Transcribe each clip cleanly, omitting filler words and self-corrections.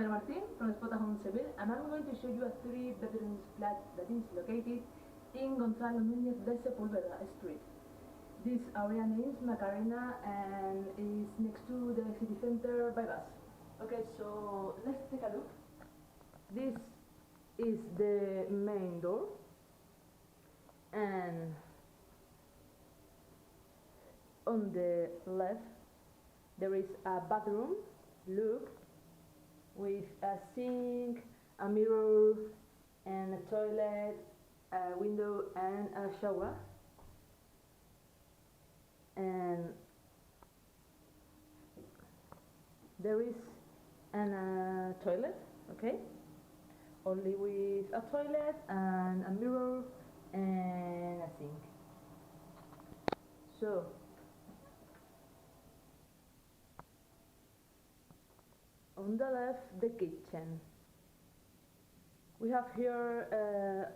Martin from Spotahome, Seville, and I'm going to show you a 3-bedroom flat that is located in Gonzalo Núñez de Sepúlveda Street. This area name is Macarena and is next to the city center by bus. Okay, so let's take a look. This is the main door, and on the left there is a bathroom, look, with a sink, a mirror, and a toilet, a window, and a shower. And there is a toilet, okay? Only with a toilet and a mirror and a sink. So on the left, the kitchen. We have here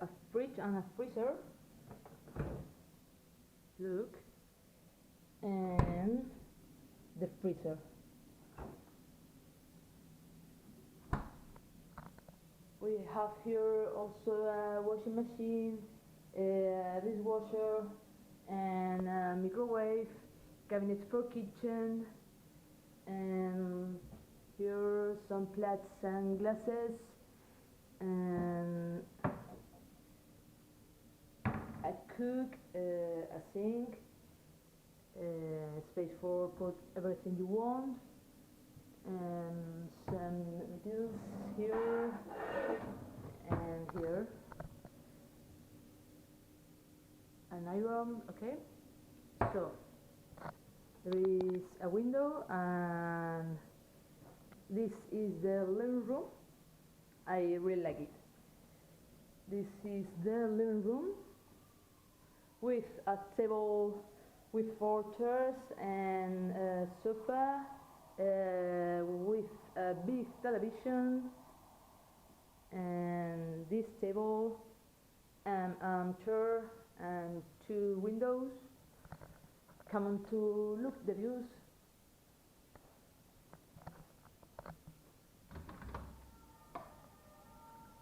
a fridge and a freezer. Look. And the freezer. We have here also a washing machine, a dishwasher, and a microwave, cabinets for kitchen, and here some plates and glasses, and a cook, a sink, space for put everything you want, and some utensils here and here, an iron. Okay, so there is a window, and this is the living room. I really like it. This is the living room with a table with 4 chairs and a sofa, with a big television, and this table and chair and 2 windows. Come on to look the views.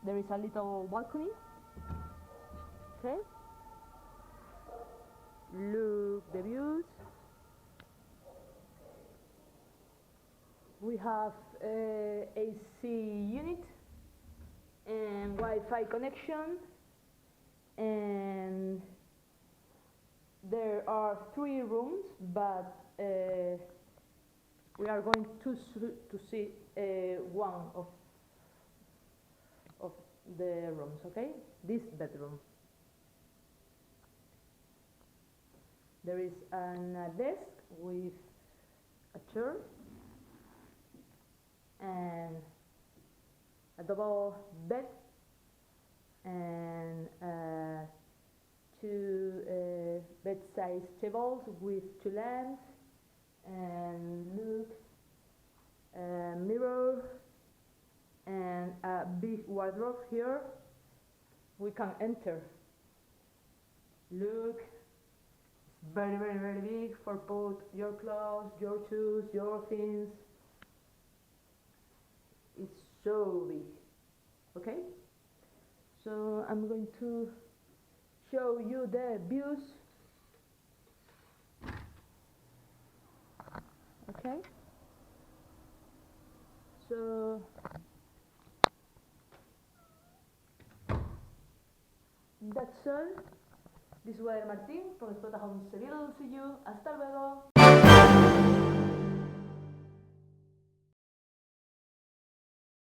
There is a little balcony. Okay. Look the views. We have AC unit and Wi-Fi connection, and there are 3 rooms, but we are going to see one of the rooms. Okay, this bedroom. There is a desk with a chair and a double bed and 2 bed-size tables with 2 lamps, and look, a mirror and a big wardrobe here. We can enter. Look. Very, very, very big for put your clothes, your shoes, your things. It's so big. Okay? So I'm going to show you the views. Okay? So that's all. This was Martín from Spotahome, Seville. See you. Hasta luego.